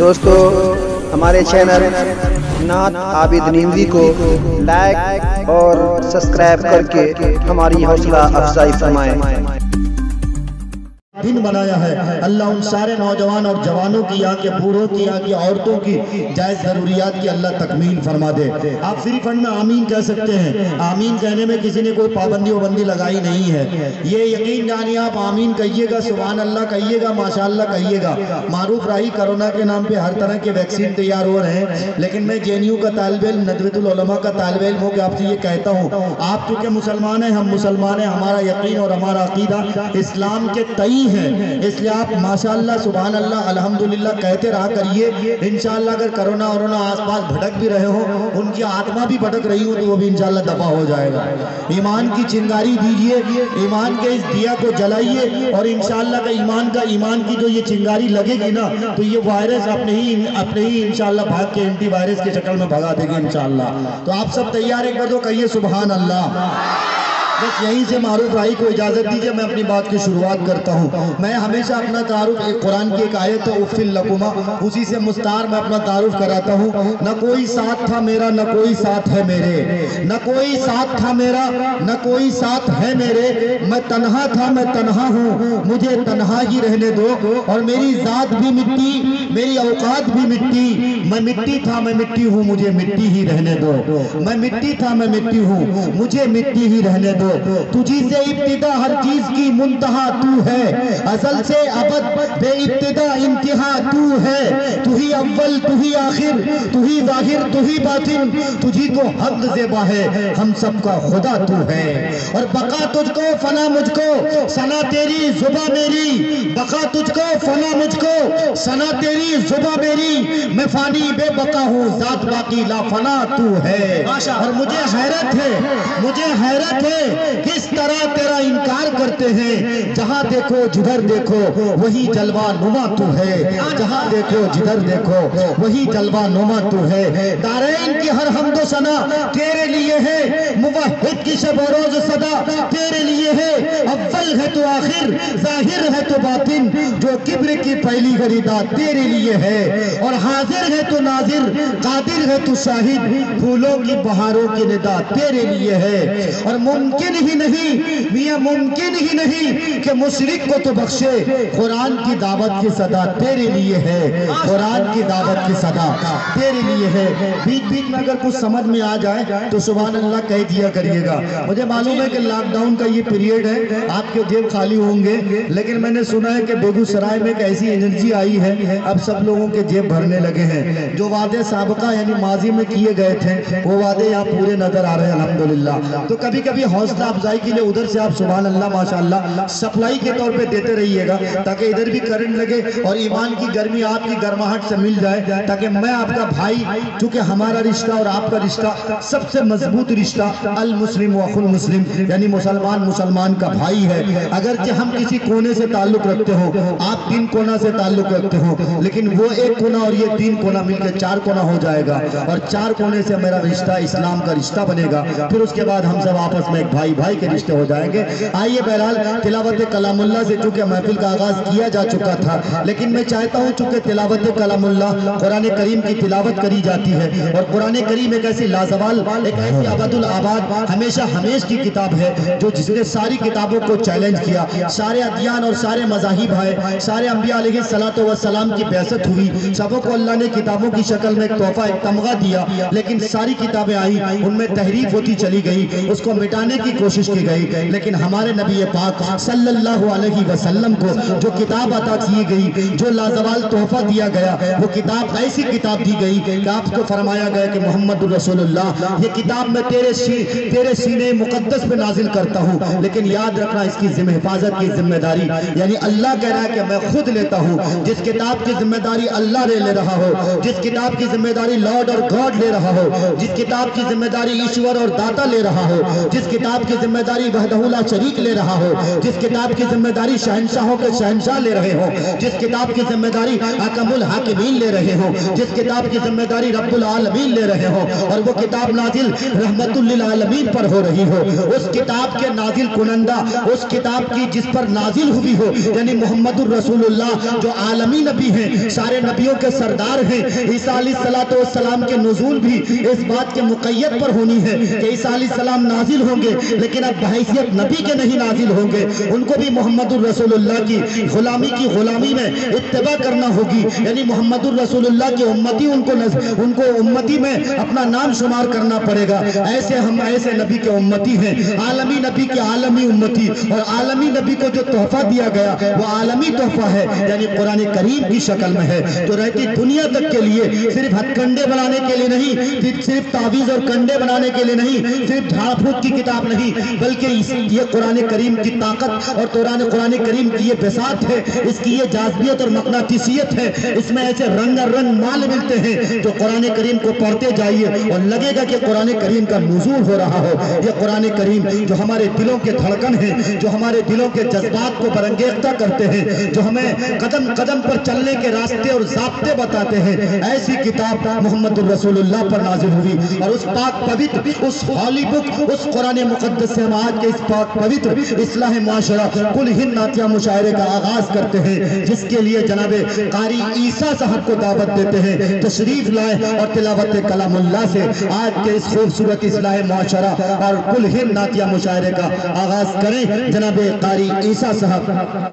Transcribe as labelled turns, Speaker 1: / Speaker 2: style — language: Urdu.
Speaker 1: دوستو ہمارے چینل نعت عابد نیموی کو لائک اور سبسکرائب کر کے ہماری حوصلہ افزائی فرمائیں۔
Speaker 2: دن بنایا ہے اللہ ان سارے نوجوان اور جوانوں کی یہاں کے بوڑھوں کی یہاں کی عورتوں کی جائز ضروریات کی اللہ تکمیل فرما دے۔ آپ فری فنڈ میں آمین کہہ سکتے ہیں، آمین کہنے میں کسی نے کوئی پابندی وبندی لگائی نہیں ہے۔ یہ یقین جانیے آپ آمین کہیے گا، سبحان اللہ کہیے گا، ماشاءاللہ کہیے گا۔ معروف راہی کرونا کے نام پہ ہر طرح کے ویکسین تیار ہو رہے ہیں، لیکن میں JNU کا طالب علم، ندوۃ العلماء کا طالب علم ہوں کہ آپ سے یہ کہتا ہوں، آپ چونکہ مسلمان ہیں، ہم مسلمان ہیں، ہمارا یقین اور ہمارا عقیدہ اسلام کے تئیں ہے، اس لئے آپ ماشاءاللہ سبحان اللہ الحمدللہ کہتے رہا کریے۔ انشاءاللہ اگر کرونا ورونا آس پاس بھٹک بھی رہے ہوں، ان کی آتما بھی بھٹک رہی ہوں تو وہ بھی انشاءاللہ دفع ہو جائے گا۔ ایمان کی چنگاری دیجئے، ایمان کے اس دیا کو جلائیے، اور انشاءاللہ ایمان کی جو یہ چنگاری لگے گی نا تو یہ وائرس اپنے ہی انشاءاللہ بھاگ کے اینٹی وائرس کی شکل میں بھگا دے گی انشاءاللہ۔ تو آپ سب تیار ایک بار تو کہیے سبحان اللہ۔ بس یہیں سے معروف راہی کو اجازت دیجئے، میں اپنی بات کی شروعات کرتا ہوں۔ میں ہمیشہ اپنا تعارف ایک قرآن کی ایک آیت ہے اُفِّل لَکُمَا، اسی سے مستعار میں اپنا تعارف کراتا ہوں۔ نہ کوئی ساتھ تھا میرا نہ کوئی ساتھ ہے میرے، نہ کوئی ساتھ تھا میرا نہ کوئی ساتھ ہے میرے، میں تنہا تھا میں تنہا ہوں، مجھے تنہا ہی رہنے دو، اور میری ذات بھی مٹی میری اوقات بھی مٹی، میں مٹی تھا میں مٹی ہوں، مجھے مٹی ہی رہنے دو، میں مٹی تھا میں مٹی ہوں، مجھے مٹی ہی رہنے دو۔ تجھی سے ابتدا ہر چیز کی منتہا تو ہے، ازل سے ابد بے ابتدا انتہا تو ہے، تو ہی اول تو ہی آخر تو ہی ظاہر تو ہی باطن، تجھی کو حمد زیبا ہے ہم سب کا خدا تو ہے، اور بقا تجھ کو فنا مجھ کو ثنا تیری زباں میری، بقا تجھ کو فنا مجھ کو ثنا تیری زباں میری، میں فانی بے بقا ہوں ذات باقی لا فنا تو ہے۔ اور مجھے حیرت ہے کس طرح تیرا انکار کرتے ہیں، جہاں دیکھو جدھر دیکھو وہی جلوہ نما تو ہے، جہاں دیکھو جدھر دیکھو وہی جلوہ نما تو ہے۔ دارین کی ہر حمد و ثنا تیرے لیے ہے، موحد کی شب و روز صدا تیرے لیے ہے، اول ہے تو آخر ظاہر ہے تو باطن، جو کبر کی پہلی خریدا تیرے لیے ہے، اور حاضر ہے تو ناظر قادر ہے تو شاہد، پھولوں کی بہاروں کی ندا تیرے لیے ہے، اور ممکن ہی نہیں میاں ممکن ہی نہیں کہ مشرک کو تو بخشے، قرآن کی دعوت کی صدا تیرے لیے ہے، قرآن کی دعوت کی صدا تیرے لیے ہے۔ بیچ بیچ میں اگر کچھ سمجھ میں آ جائے تو سبحان اللہ کہہ دیا کریے گا۔ مجھے معلوم ہے کہ لاک ڈاؤن کا یہ پیریڈ ہے، آپ کے جیب خالی ہوں گے، لیکن میں نے سنا ہے کہ بیگوسرائے میں ایک ایسی انرجی آئی ہے، اب سب لوگوں کے جیب بھرنے لگے ہیں، جو وعدے سابقہ یعنی ماضی میں کیے گئے تھے وہ وعدے یہاں پورے نظر آ رہے ہیں الحمدللہ۔ تو کبھی کبھی حوصلہ افزائی کے لیے ادھر سے آپ سبحان اللہ ماشاءاللہ سپلائی کے طور پہ دیتے رہیے گا، تاکہ ادھر بھی کرنٹ لگے اور ایمان کی گرمی آپ کی گرماہٹ سے مل جائے، تاکہ میں آپ کا بھائی، چونکہ ہمارا رشتہ اور آپ کا رشتہ سب سے مضبوط رشتہ المسلم و اخو المسلم، یعنی مسلمان کا بھائی ہے۔ اگرچہ ہم کسی کونے سے تعلق رکھتے ہو، آپ 3 کونا سے تعلق رکھتے ہو، لیکن وہ 1 کونا اور یہ 3 کونا مل کے 4 کونا ہو جائے گا، اور 4 کونے سے میرا رشتہ اسلام کا رشتہ بنے گا، پھر اس کے بعد ہم سب آپس میں ایک بھائی کے رشتے ہو جائیں گے۔ آئیے بہرحال تلاوت کلام اللہ سے چونکہ محفل کا آغاز کیا جا چکا تھا، لیکن میں چاہتا ہوں چونکہ تلاوت کلام اللہ قرآن کریم کی تلاوت کری جاتی ہے، اور قرآن کریم ایک ایسی لازوال ایک ایسی ابد الآباد ہمیشہ ہمیش کی کتاب ہے، جو جس نے ساری کتابوں کو چیلنج کیا، سارے ادیان اور سارے مذاہب آئے، سارے انبیاء علیہ السلام کی بعثت ہوئی، سبوں کو اللہ نے کتابوں کی شکل میں ایک تحفہ ایک تمغہ دیا، لیکن ساری کتابیں آئی، ان میں تحریف ہوتی چلی گئی، اس کو مٹانے کی کوشش کی گئی، لیکن ہمارے نبی پاک صلی اللہ علیہ وسلم کو جو کتاب عطا کی گئی، جو لازوال تحفہ دیا گیا، وہ کتاب ایسی کتاب دی گئی کہ آپ کو فرمایا گیا کہ محمد رسول اللہ یہ کتاب میں تیرے سینے مقدس پہ نازل کرتا ہوں، لیکن یاد رکھنا اس کی حفاظت کی ذمہ داری یعنی اللہ کہہ رہا ہے کہ میں خود لیتا ہوں، جس کتاب کی ذمہ داری اللہ لے رہا ہو، جس کتاب کی ذمہ داری لارڈ اور گاڈ لے رہا ہو، جس کتاب کی ذمہ داری ایشور اور داتا لے رہا ہو، جس کتاب کتاب کی ذمہ داری وحدہ لا شریک لے رہا ہو، جس کتاب کی ذمہ داری شہنشاہوں کے شہنشاہ لے رہے ہو، جس کتاب کی ذمہ داری حکم الحاکمین لے رہے ہو، جس کتاب کی ذمہ داری رب العالمین لے رہے ہو، اور وہ کتاب نازل رحمت للعالمین پر ہو رہی ہو، اس کتاب کے نازل کنندہ، اس کتاب کی جس پر نازل ہوئی ہو، یعنی محمد الرسول اللہ جو عالمی نبی ہیں، سارے نبیوں کے سردار ہیں۔ عیسیٰ علیہ السلام کے نزول بھی اس بات کے مقید پر ہونی ہے کہ عیسیٰ علیہ السلام نازل ہوں گے، لیکن اب بحیثیت نبی کے نہیں نازل ہوں گے، ان کو بھی محمد الرسول اللہ کی غلامی میں اتباع کرنا ہوگی، یعنی محمد الرسول اللہ کی امتی ان کو امتی میں اپنا نام شمار کرنا پڑے گا۔ ہم ایسے نبی کے امتی ہیں، عالمی نبی کے عالمی امتی، اور عالمی نبی کو جو تحفہ دیا گیا وہ عالمی تحفہ ہے، یعنی قرآن کریم کی شکل میں ہے، جو رہتی دنیا تک کے لیے صرف ہتھ کنڈے بنانے کے لیے نہیں، صرف تعویذ اور کنڈے بنانے کے لیے نہیں، صرف جھاڑ پھوک کی کتاب نہیں، بلکہ یہ قرآن کریم کی طاقت اور قرآن کریم کی یہ بساط ہے، اس کی یہ جاذبیت اور مقناطیسیت ہے، اس میں ایسے رنگ مال ملتے ہیں جو قرآن کریم کو پڑھتے جائیے اور لگے گا کہ قرآن کریم کا نزول ہو رہا ہو۔ یہ قرآن کریم جو ہمارے دلوں کے دھڑکن ہیں، جو ہمارے دلوں کے جذبات کو برانگیختہ کرتے ہیں، جو ہمیں قدم قدم پر چلنے کے راستے اور ضابطے بتاتے ہیں، ایسی کتاب محمد الرسول اللہ پر نازل ہوئی، اور اس پاک پوتر، اس ہولی بک، اس قرآن مقدس سے ہم آج کے اس پاک پوتر اصلاح معاشرہ کل ہند نعتیہ مشاعرے کا آغاز کرتے ہیں، جس کے لیے جناب قاری عیسیٰ صاحب کو دعوت دیتے ہیں، تشریف لائیں اور تلاوت کلام اللہ سے آج کے اس خوبصورت اصلاح معاشرہ اور کل ہند نعتیہ مشاعرے کا آغاز کریں۔ جناب قاری عیسیٰ صاحب